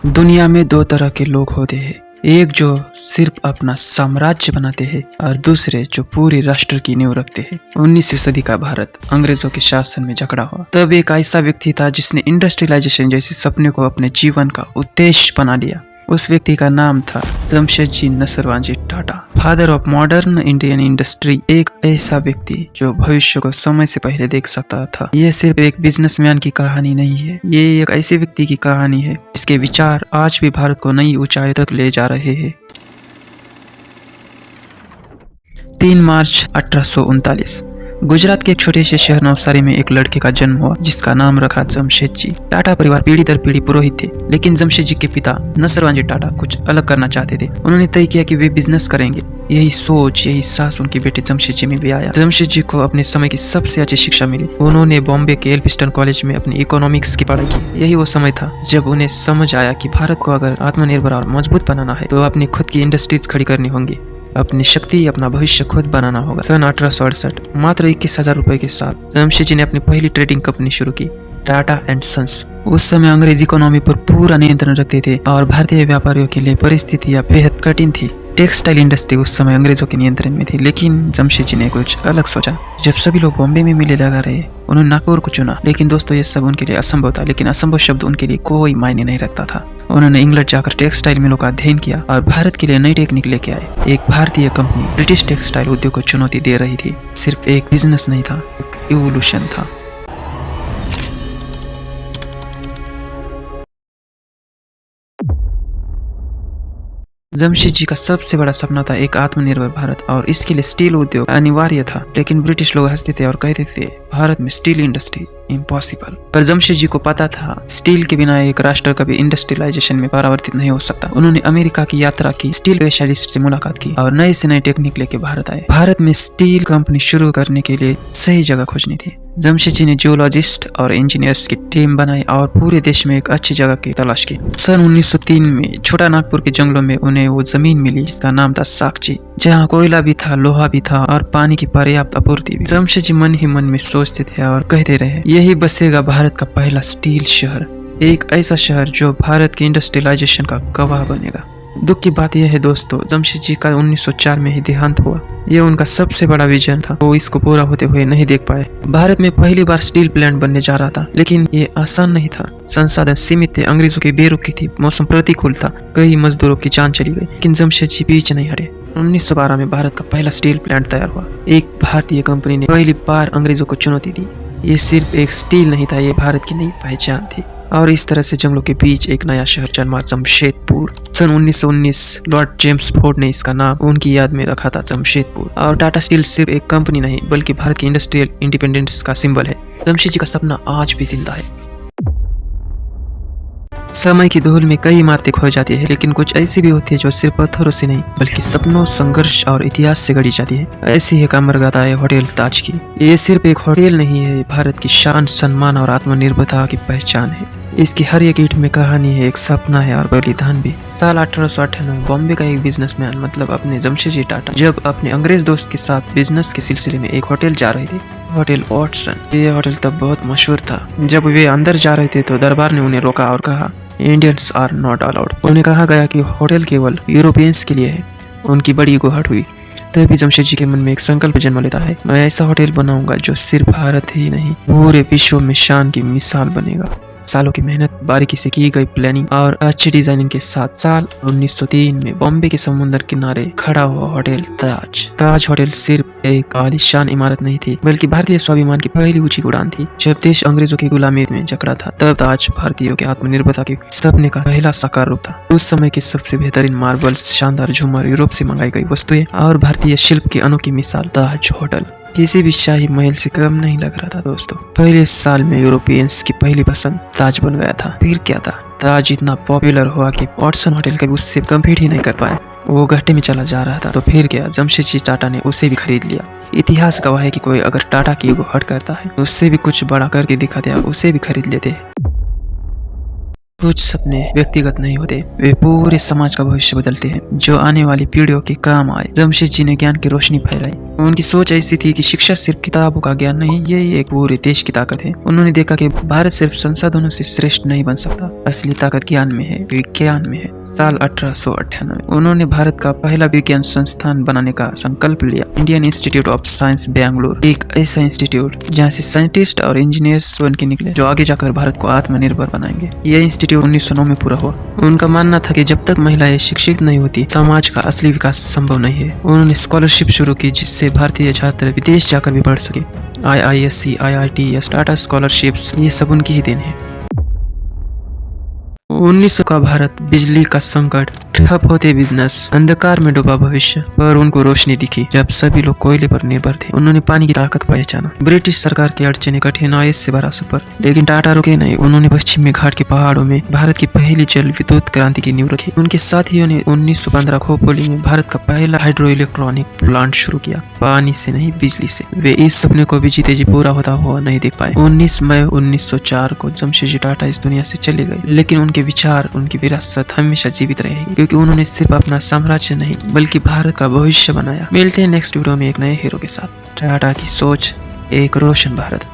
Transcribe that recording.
दुनिया में दो तरह के लोग होते हैं, एक जो सिर्फ अपना साम्राज्य बनाते हैं और दूसरे जो पूरे राष्ट्र की नींव रखते हैं। 19वीं सदी का भारत अंग्रेजों के शासन में जकड़ा हुआ। तब एक ऐसा व्यक्ति था जिसने इंडस्ट्रियलाइजेशन जैसे सपने को अपने जीवन का उद्देश्य बना लिया। उस व्यक्ति का नाम था Jamshedji Nusserwanji Tata, father of modern Indian industry. एक ऐसा व्यक्ति जो भविष्य को समय से पहले देख सकता था। ये सिर्फ एक बिजनेसमैन की कहानी नहीं है, ये एक ऐसे व्यक्ति की कहानी है जिसके विचार आज भी भारत को नई ऊंचाई तक ले जा रहे हैं। 3 मार्च 1839 गुजरात के एक छोटे से शहर नवसारी में एक लड़के का जन्म हुआ जिसका नाम रखा जमशेदजी। टाटा परिवार पीढ़ी दर पीढ़ी पुरोहित थे, लेकिन जमशेदजी के पिता नसरवाजी टाटा कुछ अलग करना चाहते थे। उन्होंने तय किया कि वे बिजनेस करेंगे। यही सोच, यही साहस उनके बेटे जमशेदजी में भी आया। जमशेदजी को अपने समय की सबसे अच्छी शिक्षा मिली। उन्होंने बॉम्बे के एल्फिंस्टन कॉलेज में अपनी इकोनॉमिक्स की पढ़ाई की। यही वो समय था जब उन्हें समझ आया कि भारत को अगर आत्मनिर्भर और मजबूत बनाना है तो अपनी खुद की इंडस्ट्रीज खड़ी करनी होंगी, अपनी शक्ति, अपना भविष्य खुद बनाना होगा। सन 1868 मात्र 21,000 रुपए के साथ जमशेदजी ने अपनी पहली ट्रेडिंग कंपनी शुरू की, टाटा एंड सन्स। उस समय अंग्रेज इकोनॉमी पर पूरा नियंत्रण रखते थे और भारतीय व्यापारियों के लिए परिस्थितियां बेहद कठिन थी। टेक्सटाइल इंडस्ट्री उस समय अंग्रेजों के नियंत्रण में थी, लेकिन जमशेदजी ने कुछ अलग सोचा। जब सभी लोग बॉम्बे में मेले लगा रहे, उन्होंने नागपुर को चुना। लेकिन दोस्तों, ये सब उनके लिए असंभव था, लेकिन असंभव शब्द उनके लिए कोई मायने नहीं रखता था। उन्होंने इंग्लैंड जाकर टेक्सटाइल मिलों का अध्ययन किया और भारत के लिए नई टेक्निक लेके आए। एक भारतीय कंपनी ब्रिटिश टेक्सटाइल उद्योग को चुनौती दे रही थी। सिर्फ एक बिजनेस नहीं था, एक इवोल्यूशन था। जमशेदजी का सबसे बड़ा सपना था एक आत्मनिर्भर भारत, और इसके लिए स्टील उद्योग अनिवार्य था। लेकिन ब्रिटिश लोग हंसते थे और कहते थे भारत में स्टील इंडस्ट्री इम्पॉसिबल। पर जमशेदजी को पता था स्टील के बिना एक राष्ट्र कभी इंडस्ट्रियलाइजेशन में परावर्तित नहीं हो सकता। उन्होंने अमेरिका की यात्रा की, स्टील स्पेशलिस्ट से मुलाकात की और नए से नई टेक्निक लेके भारत आए। भारत में स्टील कंपनी शुरू करने के लिए सही जगह खोजनी थी। जमशेदजी ने जियोलॉजिस्ट और इंजीनियर्स की टीम बनाई और पूरे देश में एक अच्छी जगह की तलाश की। सन 1903 में छोटा नागपुर के जंगलों में उन्हें वो जमीन मिली जिसका नाम था साकची, जहाँ कोयला भी था, लोहा भी था और पानी की पर्याप्त आपूर्ति भी। जमशेदजी मन ही मन में सोचते थे और कहते रहे, यही बसेगा भारत का पहला स्टील शहर, एक ऐसा शहर जो भारत की इंडस्ट्रियलाइजेशन का गवाह बनेगा। दुख की बात यह है दोस्तों, जमशेदजी का 1904 में ही देहांत हुआ। यह उनका सबसे बड़ा विजन था, वो इसको पूरा होते हुए नहीं देख पाए। भारत में पहली बार स्टील प्लांट बनने जा रहा था, लेकिन ये आसान नहीं था। संसाधन सीमित थे, अंग्रेजों की बेरुखी थी, मौसम प्रतिकूल था, कई मजदूरों की जान चली गई। लेकिन जमशेदजी पीछे नहीं हटे। 1912 में भारत का पहला स्टील प्लांट तैयार हुआ। एक भारतीय कंपनी ने पहली बार अंग्रेजों को चुनौती दी। ये सिर्फ एक स्टील नहीं था, ये भारत की नई पहचान थी। और इस तरह से जंगलों के बीच एक नया शहर जन्मा, जमशेदपुर। सन 1919 लॉर्ड जेम्स फोर्ड ने इसका नाम उनकी याद में रखा था, जमशेदपुर। और टाटा स्टील सिर्फ एक कंपनी नहीं बल्कि भारत की इंडस्ट्रियल इंडिपेंडेंस का सिंबल है। जमशेदजी का सपना आज भी जिंदा है। समय की धूल में कई इमारतें खो जाती है, लेकिन कुछ ऐसी भी होती है जो सिर्फ पत्थरों से नहीं बल्कि सपनों, संघर्ष और इतिहास से गढ़ी जाती है। ऐसी ही एक अमर गाथा है होटल ताज की। ये सिर्फ एक होटल नहीं है, भारत की शान, सम्मान और आत्मनिर्भरता की पहचान है। इसकी हर एक ईंट में कहानी है, एक सपना है और बलिदान भी। साल 1898 बॉम्बे का एक बिजनेसमैन मतलब अपने जमशेदजी टाटा जब अपने अंग्रेज दोस्त के साथ बिजनेस के सिलसिले में एक होटल जा रहे थे, होटल वाटसन। ये होटल तब बहुत मशहूर था। जब वे अंदर जा रहे थे तो दरबार ने उन्हें रोका और कहा, इंडियंस आर नॉट अलाउड। उन्हें कहा गया कि होटल केवल यूरोपियंस के लिए है। उनकी बड़ी गुहाट हुई। तभी जमशेदजी के मन में एक संकल्प जन्म लेता है, मैं ऐसा होटल बनाऊंगा जो सिर्फ भारत ही नहीं पूरे विश्व में शान की मिसाल बनेगा। सालों की मेहनत, बारीकी से की गई प्लानिंग और अच्छी डिजाइनिंग के साथ साल 1903 में बॉम्बे के समुद्र किनारे खड़ा हुआ होटल ताज। ताज होटल सिर्फ एक आलीशान इमारत नहीं थी बल्कि भारतीय स्वाभिमान की पहली ऊंची उड़ान थी। जब देश अंग्रेजों की गुलामी में जकड़ा था तब ताज भारतीयों के आत्मनिर्भरता के सपने का पहला साकार रूप था। उस समय के सबसे बेहतरीन मार्बल्स, शानदार झूमर, यूरोप से मंगाई गई वस्तुएं और भारतीय शिल्प की अनोखी मिसाल ताज होटल किसी भी शाही महल से कम नहीं लग रहा था दोस्तों। पहले साल में यूरोपियंस की पहली पसंद ताज बन गया था। फिर क्या था, ताज इतना पॉपुलर हुआ कि वाटसन होटल कभी उससे कम्पीट ही नहीं कर पाया। वो घाटे में चला जा रहा था। तो फिर क्या, जमशेदजी टाटा ने उसे भी खरीद लिया। इतिहास गवाह है कि कोई अगर टाटा की ईगो हर्ट करता है, उससे भी कुछ बड़ा करके दिखाते हैं, उसे भी खरीद लेते हैं। कुछ सपने व्यक्तिगत नहीं होते, वे पूरे समाज का भविष्य बदलते हैं जो आने वाली पीढ़ियों के काम आए। जमशेदजी ने ज्ञान की रोशनी फैलाई, उनकी सोच ऐसी थी कि शिक्षा सिर्फ किताबों का ज्ञान नहीं, ये एक पूरे देश की ताकत है। उन्होंने देखा कि भारत सिर्फ संसाधनों से श्रेष्ठ नहीं बन सकता, असली ताकत ज्ञान में है, विज्ञान में है। साल 1898 उन्होंने भारत का पहला विज्ञान संस्थान बनाने का संकल्प लिया, Indian institute of science Bengaluru, एक ऐसा इंस्टीट्यूट जहाँ से साइंटिस्ट और इंजीनियर्स बन के निकले जो आगे जाकर भारत को आत्मनिर्भर बनाएंगे। यह इंस्टीट्यूट 1909 में पूरा हुआ। उनका मानना था कि जब तक महिलाएं शिक्षित नहीं होती, समाज का असली विकास संभव नहीं है। उन्होंने स्कॉलरशिप शुरू की जिससे भारतीय छात्र विदेश जाकर भी पढ़ सके। IISc, IIT, टाटा स्कॉलरशिप्स, ये सब उनकी ही देन है। 1900 का भारत, बिजली का संकट, ठप होते बिजनेस, अंधकार में डूबा भविष्य, पर उनको रोशनी दिखी जब सभी लोग कोयले पर निर्भर थे। उन्होंने पानी की ताकत पहचाना। ब्रिटिश सरकार की अड़चने, कठिनाई से भरा सफर, लेकिन टाटा रुके नहीं। उन्होंने पश्चिम में घाट के पहाड़ों में भारत की पहली जल विद्युत क्रांति की नींव रखी। उनके साथियों ने 1915 खोपोली में भारत का पहला हाइड्रो इलेक्ट्रॉनिक प्लांट शुरू किया, पानी से नहीं बिजली से। वे इस सपने को भी जीते जी पूरा होता हुआ नहीं देख पाए। 19 मई 1904 को जमशेदजी टाटा इस दुनिया से चले गए, लेकिन उनके विचार, उनकी विरासत हमेशा जीवित रहेगी, क्योंकि उन्होंने सिर्फ अपना साम्राज्य नहीं बल्कि भारत का भविष्य बनाया। मिलते हैं नेक्स्ट वीडियो में एक नए हीरो के साथ। टाटा की सोच, एक रोशन भारत।